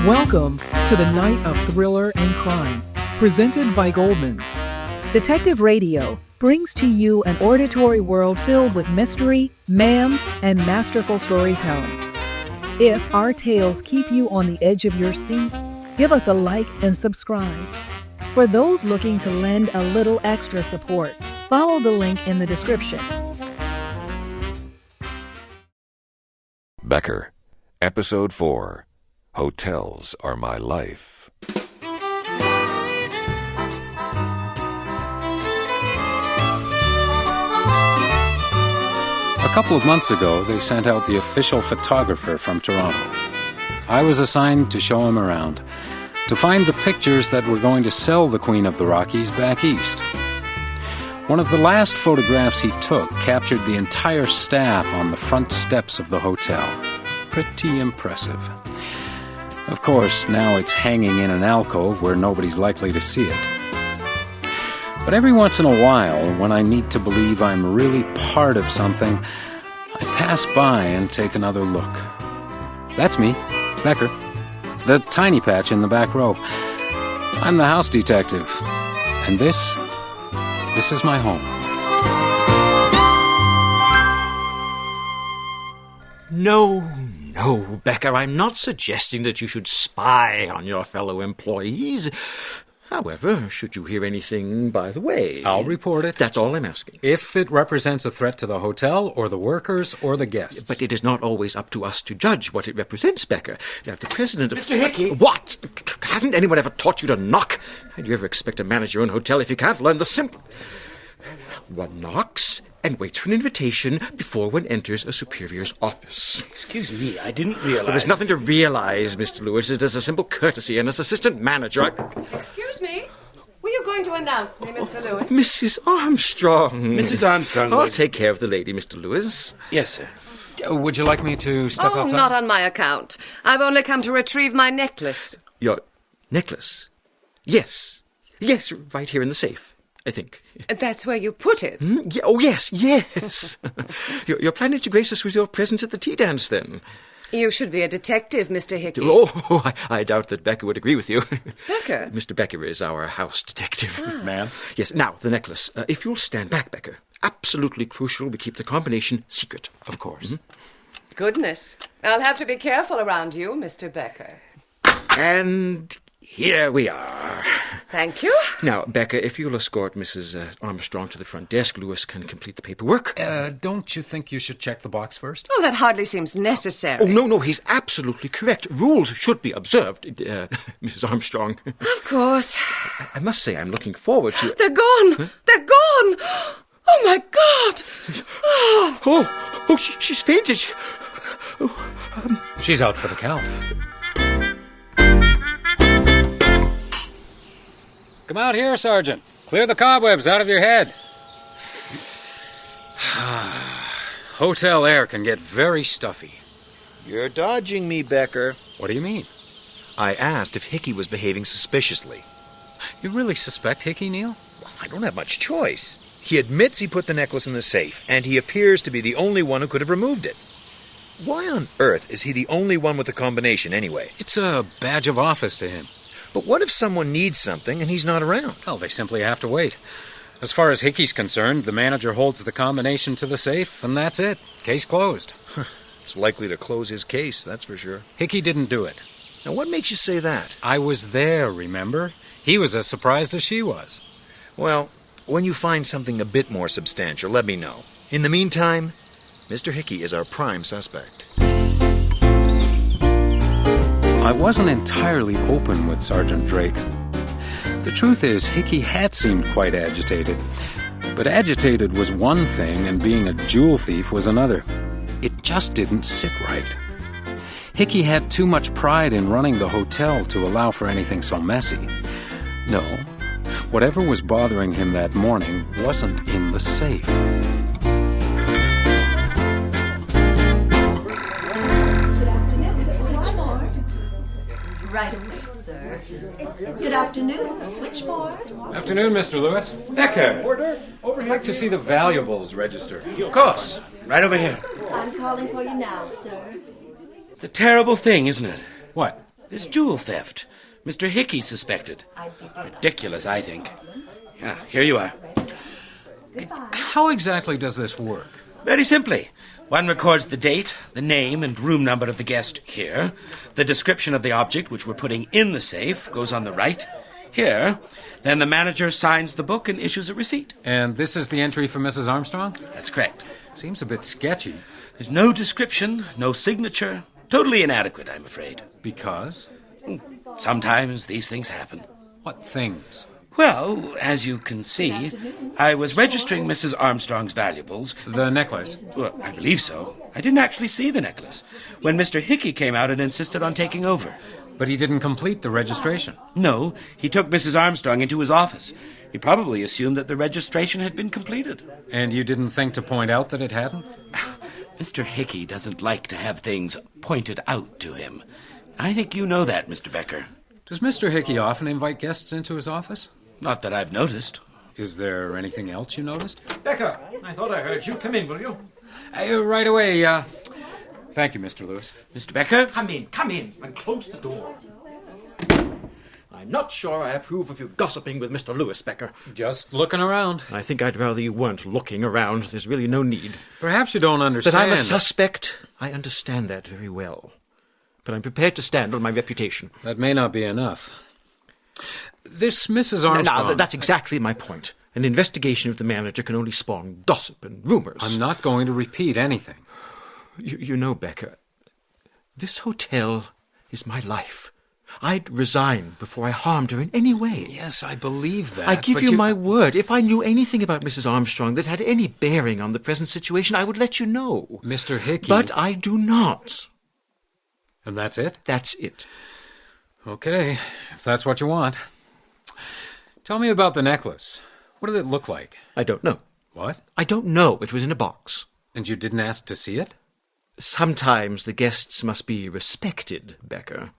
Welcome to the night of thriller and crime, presented by Goldman's. Detective Radio brings to you an auditory world filled with mystery, mayhem, and masterful storytelling. If our tales keep you on the edge of your seat, give us a like and subscribe. For those looking to lend a little extra support, follow the link in the description. Becker, Episode 4. Hotels Are My Life. A couple of months ago, they sent out the official photographer from Toronto. I was assigned to show him around, to find the pictures that were going to sell the Queen of the Rockies back east. One of the last photographs he took captured the entire staff on the front steps of the hotel. Pretty impressive. Of course, now it's hanging in an alcove where nobody's likely to see it. But every once in a while, when I need to believe I'm really part of something, I pass by and take another look. That's me, Becker. The tiny patch in the back row. I'm the house detective. And this is my home. No, Becker, I'm not suggesting that you should spy on your fellow employees. However, should you hear anything by the way... I'll report it. That's all I'm asking. If it represents a threat to the hotel, or the workers, or the guests. But it is not always up to us to judge what it represents, Becker. The president of... Mr. Hickey! What? Hasn't anyone ever taught you to knock? How do you ever expect to manage your own hotel if you can't learn the simple... One knocks and waits for an invitation before one enters a superior's office. Excuse me, I didn't realize... Well, there's nothing to realize, Mr. Lewis. It is a simple courtesy, and as assistant manager, Excuse me? Were you going to announce me, Mr. Lewis? Mrs. Armstrong. Mrs. Armstrong I'll was... take care of the lady, Mr. Lewis. Yes, sir. Would you like me to step outside? Not on my account. I've only come to retrieve my necklace. Your necklace? Yes, right here in the safe, I think. That's where you put it? Yeah, oh, yes. You're planning to grace us with your presence at the tea dance, then? You should be a detective, Mr. Hickey. Oh, I doubt that Becker would agree with you. Becker? Mr. Becker is our house detective. Ma'am? Yes, now, the necklace. If you'll stand back, Becker. Absolutely crucial we keep the combination secret. Of course. Goodness. I'll have to be careful around you, Mr. Becker. And here we are. Thank you. Now, Becker, if you'll escort Mrs. Armstrong to the front desk, Lewis can complete the paperwork. Don't you think you should check the box first? Oh, that hardly seems necessary. Oh, no, he's absolutely correct. Rules should be observed, Mrs. Armstrong. Of course. I must say I'm looking forward to... They're gone! Huh? They're gone! Oh, my God! Oh, she's fainted. She's out for the count. Come out here, Sergeant. Clear the cobwebs out of your head. Hotel air can get very stuffy. You're dodging me, Becker. What do you mean? I asked if Hickey was behaving suspiciously. You really suspect Hickey, Neil? Well, I don't have much choice. He admits he put the necklace in the safe, and he appears to be the only one who could have removed it. Why on earth is he the only one with the combination, anyway? It's a badge of office to him. But what if someone needs something and he's not around? Well, they simply have to wait. As far as Hickey's concerned, the manager holds the combination to the safe, and that's it. Case closed. It's likely to close his case, that's for sure. Hickey didn't do it. Now, what makes you say that? I was there, remember? He was as surprised as she was. Well, when you find something a bit more substantial, let me know. In the meantime, Mr. Hickey is our prime suspect. I wasn't entirely open with Sergeant Drake. The truth is, Hickey had seemed quite agitated. But agitated was one thing, and being a jewel thief was another. It just didn't sit right. Hickey had too much pride in running the hotel to allow for anything so messy. No, whatever was bothering him that morning wasn't in the safe. Right away, sir. Good afternoon. Switchboard. Afternoon, Mr. Lewis. Becker. I'd like to see the valuables register. Of course. Right over here. I'm calling for you now, sir. It's a terrible thing, isn't it? What? This jewel theft. Mr. Hickey suspected. Ridiculous, I think. Yeah, here you are. How exactly does this work? Very simply. One records the date, the name, and room number of the guest here. The description of the object which we're putting in the safe goes on the right. Here. Then the manager signs the book and issues a receipt. And this is the entry for Mrs. Armstrong? That's correct. Seems a bit sketchy. There's no description, no signature. Totally inadequate, I'm afraid. Because? Sometimes these things happen. What things? Well, as you can see, I was registering Mrs. Armstrong's valuables. The necklace? Well, I believe so. I didn't actually see the necklace when Mr. Hickey came out and insisted on taking over. But he didn't complete the registration. No, he took Mrs. Armstrong into his office. He probably assumed that the registration had been completed. And you didn't think to point out that it hadn't? Mr. Hickey doesn't like to have things pointed out to him. I think you know that, Mr. Becker. Does Mr. Hickey often invite guests into his office? Not that I've noticed. Is there anything else you noticed? Becker, I thought I heard you. Come in, will you? Right away, Thank you, Mr. Lewis. Mr. Becker? Come in, and close the door. I'm not sure I approve of you gossiping with Mr. Lewis, Becker. Just looking around. I think I'd rather you weren't looking around. There's really no need. Perhaps you don't understand. That I'm a suspect, I understand that very well. But I'm prepared to stand on my reputation. That may not be enough. This Mrs. Armstrong... No, that's exactly my point. An investigation of the manager can only spawn gossip and rumors. I'm not going to repeat anything. You know, Becker, this hotel is my life. I'd resign before I harmed her in any way. Yes, I believe that. I give you my word. If I knew anything about Mrs. Armstrong that had any bearing on the present situation, I would let you know. Mr. Hickey... But I do not. And that's it? That's it. Okay, if that's what you want. Tell me about the necklace. What did it look like? I don't know. What? I don't know. It was in a box. And you didn't ask to see it? Sometimes the guests must be respected, Becker.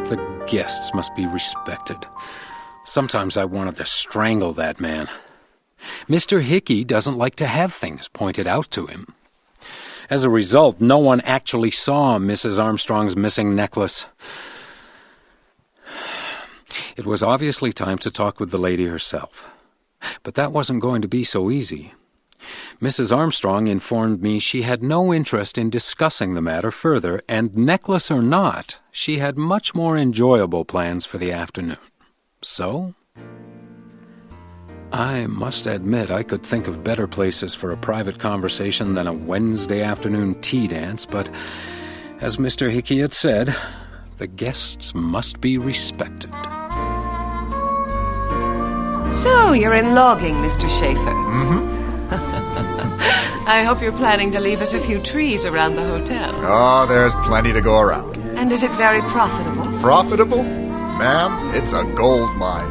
The guests must be respected. Sometimes I wanted to strangle that man. Mr. Hickey doesn't like to have things pointed out to him. As a result, no one actually saw Mrs. Armstrong's missing necklace. It was obviously time to talk with the lady herself. But that wasn't going to be so easy. Mrs. Armstrong informed me she had no interest in discussing the matter further, and necklace or not, she had much more enjoyable plans for the afternoon. So, I must admit I could think of better places for a private conversation than a Wednesday afternoon tea dance, but as Mr. Hickey had said, the guests must be respected. So, you're in logging, Mr. Schaefer. Mm-hmm. I hope you're planning to leave us a few trees around the hotel. Oh, there's plenty to go around. And is it very profitable? Profitable? Ma'am, it's a gold mine.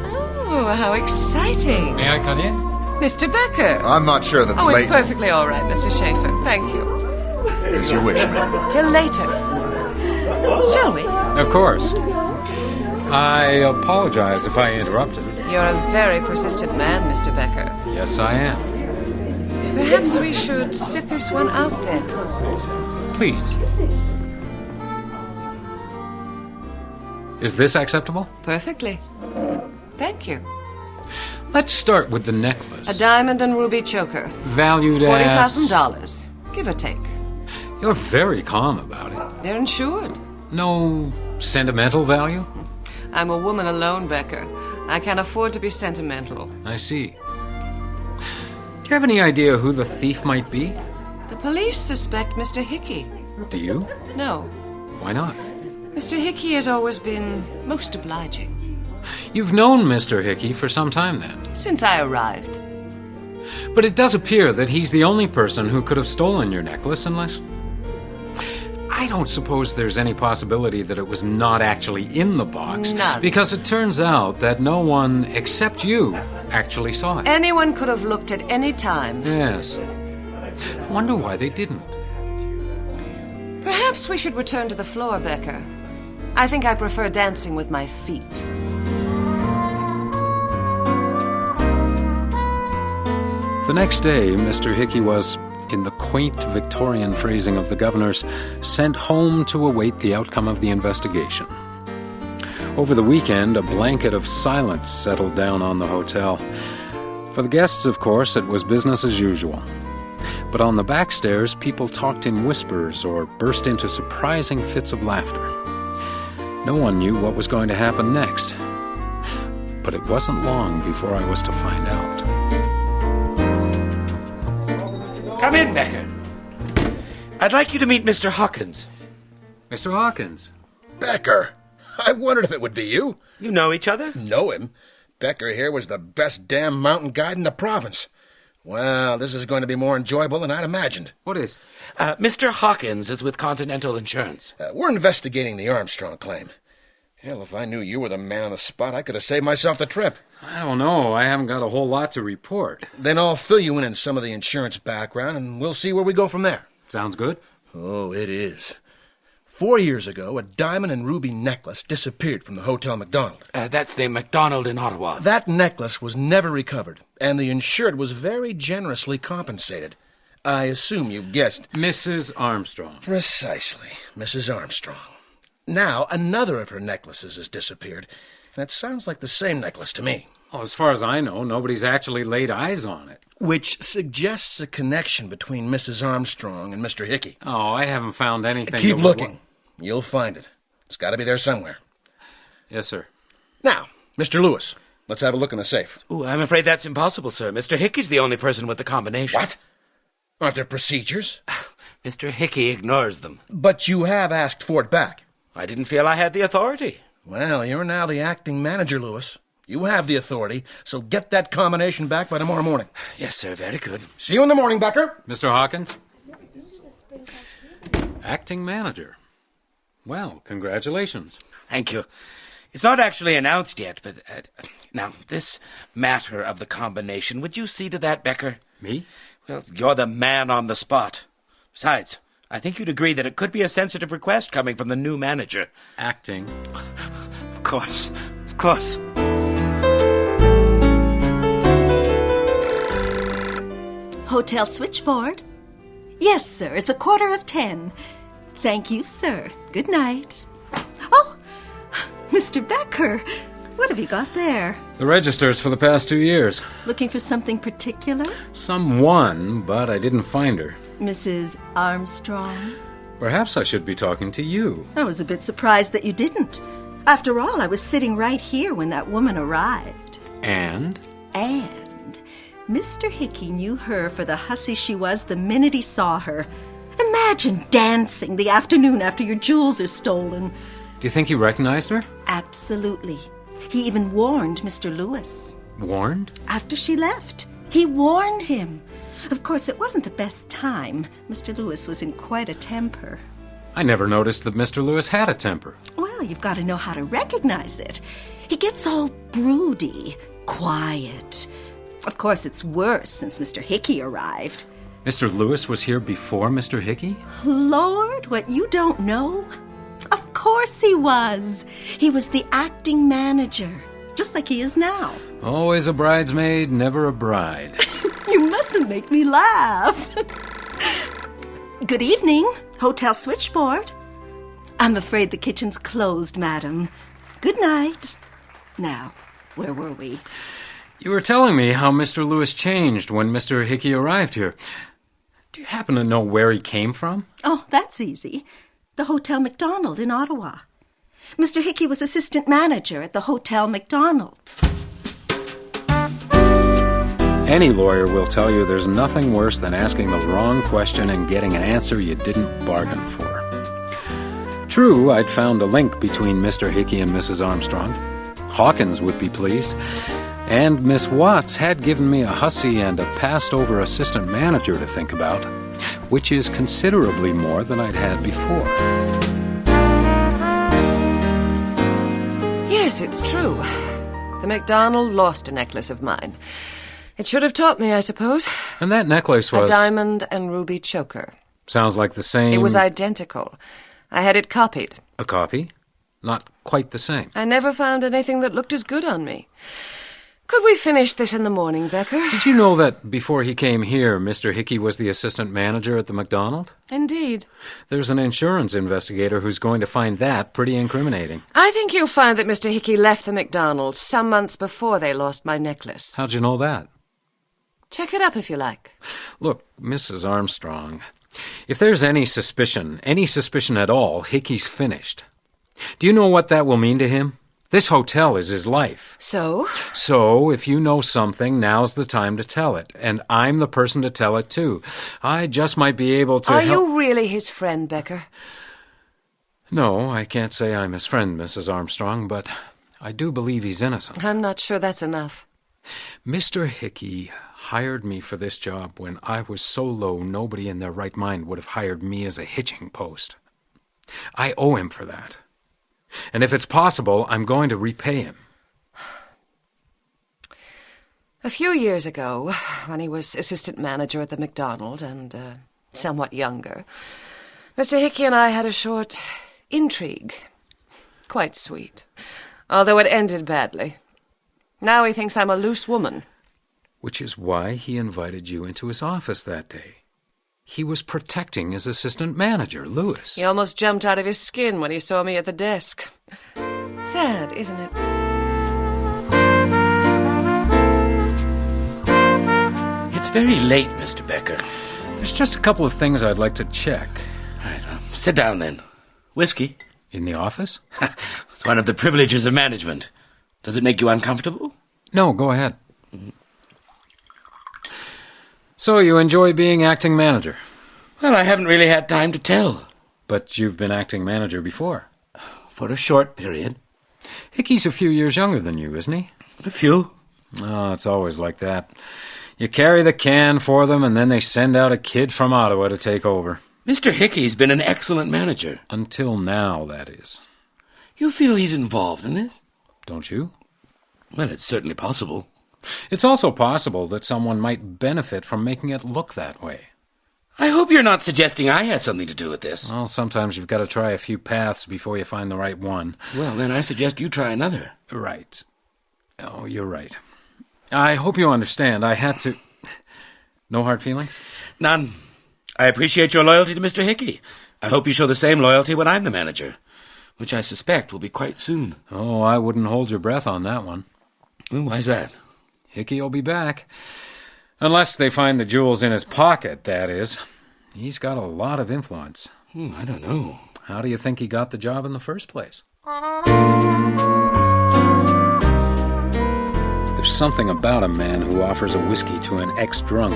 Oh, how exciting. May I cut in? Mr. Becker. I'm not sure that Oh, it's perfectly all right, Mr. Schaefer. Thank you. As you wish, ma'am. Till later. Shall we? Of course. I apologize if I interrupted. You're a very persistent man, Mr. Becker. Yes, I am. Perhaps we should sit this one out then. Please. Is this acceptable? Perfectly. Thank you. Let's start with the necklace. A diamond and ruby choker. Valued at... $40,000, give or take. You're very calm about it. They're insured. No sentimental value? I'm a woman alone, Becker. I can't afford to be sentimental. I see. Do you have any idea who the thief might be? The police suspect Mr. Hickey. Do you? No. Why not? Mr. Hickey has always been most obliging. You've known Mr. Hickey for some time then. Since I arrived. But it does appear that he's the only person who could have stolen your necklace unless... I don't suppose there's any possibility that it was not actually in the box. None. Because it turns out that no one except you actually saw it. Anyone could have looked at any time. Yes. I wonder why they didn't. Perhaps we should return to the floor, Becker. I think I prefer dancing with my feet. The next day, Mr. Hickey was, in the quaint Victorian phrasing of the governors, sent home to await the outcome of the investigation. Over the weekend, a blanket of silence settled down on the hotel. For the guests, of course, it was business as usual. But on the back stairs, people talked in whispers or burst into surprising fits of laughter. No one knew what was going to happen next. But it wasn't long before I was to find out. Come in, Becker. I'd like you to meet Mr. Hawkins. Mr. Hawkins. Becker. I wondered if it would be you. You know each other? Know him. Becker here was the best damn mountain guide in the province. Well, this is going to be more enjoyable than I'd imagined. What is? Mr. Hawkins is with Continental Insurance. We're investigating the Armstrong claim. Hell, if I knew you were the man on the spot, I could have saved myself the trip. I don't know. I haven't got a whole lot to report. Then I'll fill you in some of the insurance background, and we'll see where we go from there. Sounds good. Oh, it is. 4 years ago, a diamond and ruby necklace disappeared from the Hotel MacDonald. That's the MacDonald in Ottawa. That necklace was never recovered, and the insured was very generously compensated. I assume you guessed. Mrs. Armstrong. Precisely, Mrs. Armstrong. Now, another of her necklaces has disappeared, and it sounds like the same necklace to me. Well, as far as I know, nobody's actually laid eyes on it. Which suggests a connection between Mrs. Armstrong and Mr. Hickey. Oh, I haven't found anything. Keep looking. You'll find it. It's got to be there somewhere. Yes, sir. Now, Mr. Lewis, let's have a look in the safe. Ooh, I'm afraid that's impossible, sir. Mr. Hickey's the only person with the combination. What? Aren't there procedures? Mr. Hickey ignores them. But you have asked for it back. I didn't feel I had the authority. Well, you're now the acting manager, Lewis. You have the authority, so get that combination back by tomorrow morning. Yes, sir. Very good. See you in the morning, Becker. Mr. Hawkins? Acting manager. Well, congratulations. Thank you. It's not actually announced yet, but... now, this matter of the combination, would you see to that, Becker? Me? Well, you're the man on the spot. Besides, I think you'd agree that it could be a sensitive request coming from the new manager. Acting. Of course. Of course. Hotel switchboard? Yes, sir. It's 10:15. Thank you, sir. Good night. Oh, Mr. Becker, what have you got there? The registers for the past 2 years. Looking for something particular? Someone, but I didn't find her. Mrs. Armstrong? Perhaps I should be talking to you. I was a bit surprised that you didn't. After all, I was sitting right here when that woman arrived. And Mr. Hickey knew her for the hussy she was the minute he saw her. Imagine dancing the afternoon after your jewels are stolen. Do you think he recognized her? Absolutely. He even warned Mr. Lewis. Warned? After she left, he warned him. Of course, it wasn't the best time. Mr. Lewis was in quite a temper. I never noticed that Mr. Lewis had a temper. Well, you've got to know how to recognize it. He gets all broody, quiet. Of course, it's worse since Mr. Hickey arrived. Mr. Lewis was here before Mr. Hickey? Lord, what you don't know? Of course he was. He was the acting manager, just like he is now. Always a bridesmaid, never a bride. You mustn't make me laugh. Good evening, Hotel Switchboard. I'm afraid the kitchen's closed, madam. Good night. Now, where were we? You were telling me how Mr. Lewis changed when Mr. Hickey arrived here. Do you happen to know where he came from? Oh, that's easy. The Hotel MacDonald in Ottawa. Mr. Hickey was assistant manager at the Hotel MacDonald. Any lawyer will tell you there's nothing worse than asking the wrong question and getting an answer you didn't bargain for. True, I'd found a link between Mr. Hickey and Mrs. Armstrong. Hawkins would be pleased. And Miss Watts had given me a hussy and a passed-over assistant manager to think about, which is considerably more than I'd had before. Yes, it's true. The MacDonald lost a necklace of mine. It should have taught me, I suppose. And that necklace was... a diamond and ruby choker. Sounds like the same... It was identical. I had it copied. A copy? Not quite the same. I never found anything that looked as good on me. Could we finish this in the morning, Becker? Did you know that before he came here, Mr. Hickey was the assistant manager at the McDonald? Indeed. There's an insurance investigator who's going to find that pretty incriminating. I think you'll find that Mr. Hickey left the McDonald's some months before they lost my necklace. How'd you know that? Check it up if you like. Look, Mrs. Armstrong, if there's any suspicion at all, Hickey's finished. Do you know what that will mean to him? This hotel is his life. So? So, if you know something, now's the time to tell it. And I'm the person to tell it, too. I just might be able to Are you really his friend, Becker? No, I can't say I'm his friend, Mrs. Armstrong, but I do believe he's innocent. I'm not sure that's enough. Mr. Hickey hired me for this job when I was so low nobody in their right mind would have hired me as a hitching post. I owe him for that. And if it's possible, I'm going to repay him. A few years ago, when he was assistant manager at the McDonald and somewhat younger, Mr. Hickey and I had a short intrigue. Quite sweet, although it ended badly. Now he thinks I'm a loose woman. Which is why he invited you into his office that day. He was protecting his assistant manager, Lewis. He almost jumped out of his skin when he saw me at the desk. Sad, isn't it? It's very late, Mr. Becker. There's just a couple of things I'd like to check. All right, sit down then. Whiskey? In the office? It's one of the privileges of management. Does it make you uncomfortable? No, go ahead. So you enjoy being acting manager? Well, I haven't really had time to tell. But you've been acting manager before. For a short period. Hickey's a few years younger than you, isn't he? A few. Oh, it's always like that. You carry the can for them, and then they send out a kid from Ottawa to take over. Mr. Hickey's been an excellent manager. Until now, that is. You feel he's involved in this? Don't you? Well, it's certainly possible. It's also possible that someone might benefit from making it look that way. I hope you're not suggesting I had something to do with this. Well, sometimes you've got to try a few paths before you find the right one. Well, then I suggest you try another. Right. Oh, you're right. I hope you understand. I had to... No hard feelings? None. I appreciate your loyalty to Mr. Hickey. I hope you show the same loyalty when I'm the manager, which I suspect will be quite soon. Oh, I wouldn't hold your breath on that one. Well, why's that? Hickey will be back. Unless they find the jewels in his pocket, that is. He's got a lot of influence. I don't know. How do you think he got the job in the first place? There's something about a man who offers a whiskey to an ex-drunk.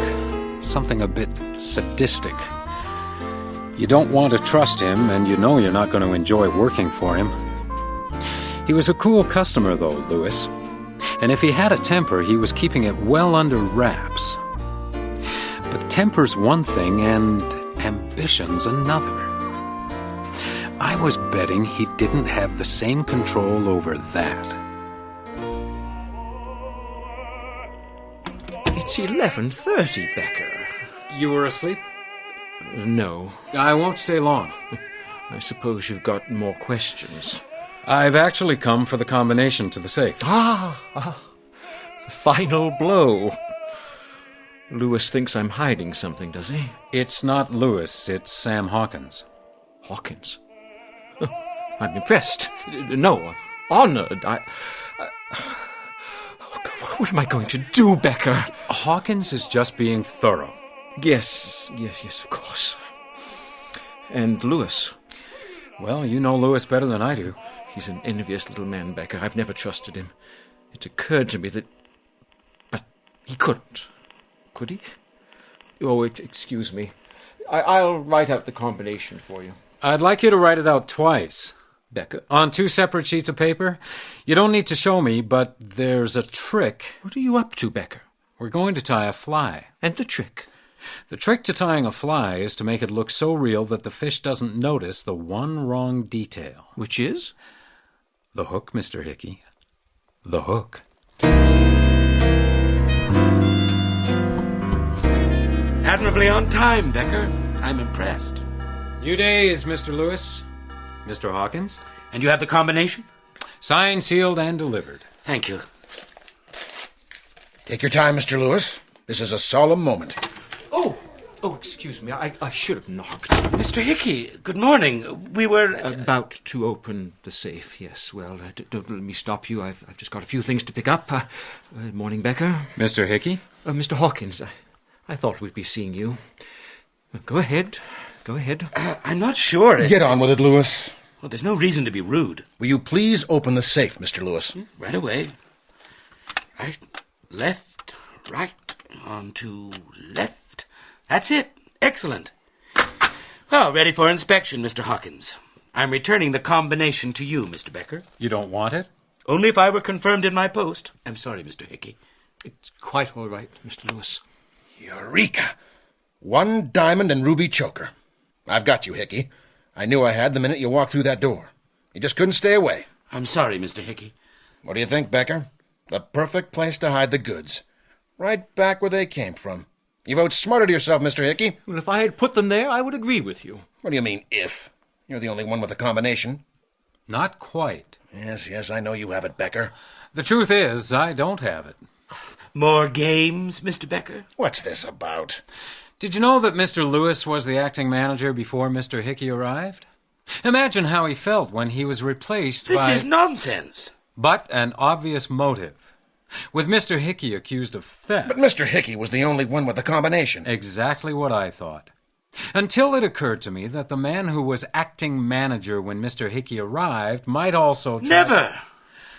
Something a bit sadistic. You don't want to trust him, and you know you're not going to enjoy working for him. He was a cool customer, though, Lewis. And if he had a temper, he was keeping it well under wraps. But temper's one thing and ambition's another. I was betting he didn't have the same control over that. It's 11:30, Becker. You were asleep? No. I won't stay long. I suppose you've got more questions. I've actually come for the combination to the safe. The final blow. Lewis thinks I'm hiding something, does he? It's not Lewis, it's Sam Hawkins. Hawkins? I'm impressed. No, honored. What am I going to do, Becker? Hawkins is just being thorough. Yes, of course. And Lewis? Well, you know Lewis better than I do. He's an envious little man, Becker. I've never trusted him. It occurred to me that... But he couldn't. Could he? Oh, excuse me. I'll write out the combination for you. I'd like you to write it out twice. Becker? On 2 separate sheets of paper. You don't need to show me, but there's a trick. What are you up to, Becker? We're going to tie a fly. And the trick? The trick to tying a fly is to make it look so real that the fish doesn't notice the one wrong detail. Which is? The hook, Mr. Hickey. The hook. Admirably on time, Becker. I'm impressed. New days, Mr. Lewis. Mr. Hawkins. And you have the combination? Signed, sealed, and delivered. Thank you. Take your time, Mr. Lewis. This is a solemn moment. Oh, excuse me. I should have knocked. Mr. Hickey, good morning. We were... About to open the safe, yes. Well, don't let me stop you. I've just got a few things to pick up. Morning, Becker. Mr. Hickey? Mr. Hawkins, I thought we'd be seeing you. Go ahead. Go ahead. I'm not sure. Get on with it, Lewis. Well, there's no reason to be rude. Will you please open the safe, Mr. Lewis? Right away. Right, left, right, on to left. That's it. Excellent. Well, ready for inspection, Mr. Hawkins. I'm returning the combination to you, Mr. Becker. You don't want it? Only if I were confirmed in my post. I'm sorry, Mr. Hickey. It's quite all right, Mr. Lewis. Eureka! 1 diamond and ruby choker. I've got you, Hickey. I knew I had the minute you walked through that door. You just couldn't stay away. I'm sorry, Mr. Hickey. What do you think, Becker? The perfect place to hide the goods. Right back where they came from. You've outsmarted yourself, Mr. Hickey. Well, if I had put them there, I would agree with you. What do you mean, if? You're the only one with a combination. Not quite. Yes, I know you have it, Becker. The truth is, I don't have it. More games, Mr. Becker? What's this about? Did you know that Mr. Lewis was the acting manager before Mr. Hickey arrived? Imagine how he felt when he was replaced This by... is nonsense. But an obvious motive. With Mr. Hickey accused of theft. But Mr. Hickey was the only one with the combination. Exactly what I thought. Until it occurred to me that the man who was acting manager when Mr. Hickey arrived might also... Never!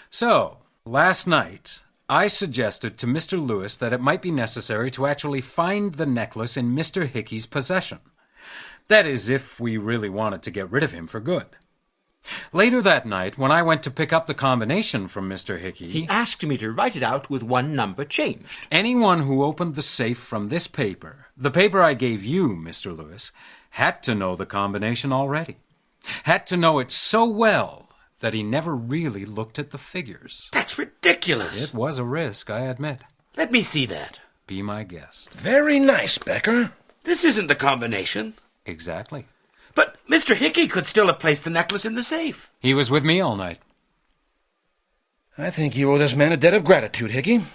So, last night, I suggested to Mr. Lewis that it might be necessary to actually find the necklace in Mr. Hickey's possession. That is, if we really wanted to get rid of him for good. Later that night, when I went to pick up the combination from Mr. Hickey... He asked me to write it out with 1 number changed. Anyone who opened the safe from this paper, the paper I gave you, Mr. Lewis, had to know the combination already. Had to know it so well that he never really looked at the figures. That's ridiculous. It was a risk, I admit. Let me see that. Be my guest. Very nice, Becker. This isn't the combination. Exactly. But Mr. Hickey could still have placed the necklace in the safe. He was with me all night. I think you owe this man a debt of gratitude, Hickey.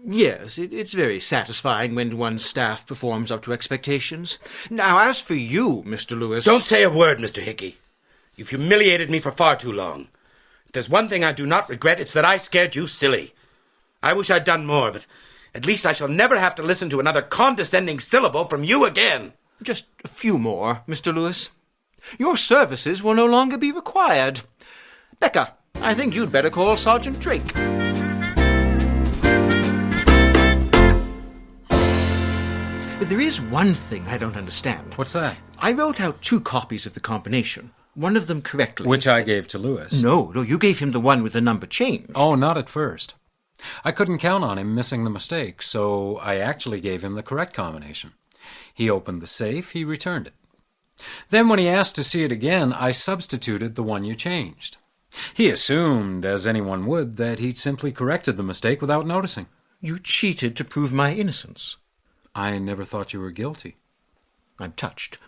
Yes, it's very satisfying when one's staff performs up to expectations. Now, as for you, Mr. Lewis... Don't say a word, Mr. Hickey. You've humiliated me for far too long. If there's one thing I do not regret, it's that I scared you silly. I wish I'd done more, but at least I shall never have to listen to another condescending syllable from you again. Just a few more, Mr. Lewis. Your services will no longer be required. Becker, I think you'd better call Sergeant Drake. There is one thing I don't understand. What's that? I wrote out 2 copies of the combination. One of them correctly. Which I gave to Lewis. No, you gave him the one with the number changed. Oh, not at first. I couldn't count on him missing the mistake, so I actually gave him the correct combination. He opened the safe, he returned it. Then when he asked to see it again, I substituted the one you changed. He assumed, as anyone would, that he'd simply corrected the mistake without noticing. You cheated to prove my innocence. I never thought you were guilty. I'm touched.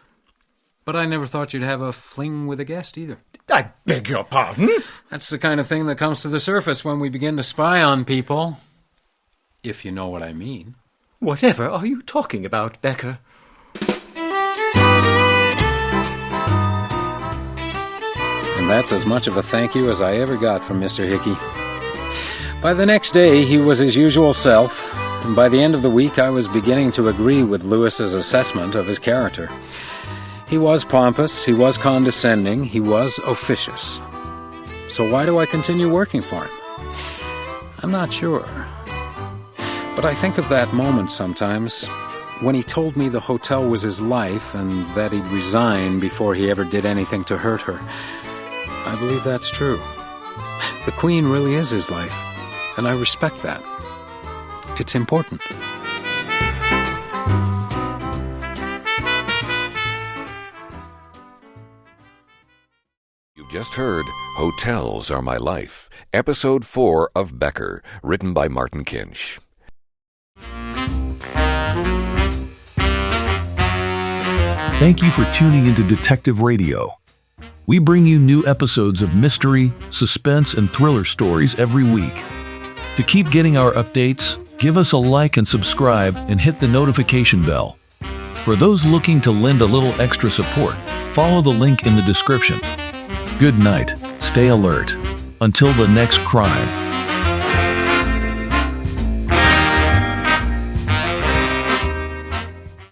But I never thought you'd have a fling with a guest either. I beg your pardon? That's the kind of thing that comes to the surface when we begin to spy on people. If you know what I mean. Whatever are you talking about, Becker? And that's as much of a thank you as I ever got from Mr. Hickey. By the next day, he was his usual self, and by the end of the week, I was beginning to agree with Lewis's assessment of his character. He was pompous, he was condescending, he was officious. So why do I continue working for him? I'm not sure. But I think of that moment sometimes, when he told me the hotel was his life and that he'd resign before he ever did anything to hurt her. I believe that's true. The Queen really is his life, and I respect that. It's important. You just heard Hotels Are My Life, Episode 4 of Becker, written by Martin Kinch. Thank you for tuning into Detective Radio. We bring you new episodes of mystery, suspense, and thriller stories every week. To keep getting our updates, give us a like and subscribe and hit the notification bell. For those looking to lend a little extra support, follow the link in the description. Good night. Stay alert. Until the next crime.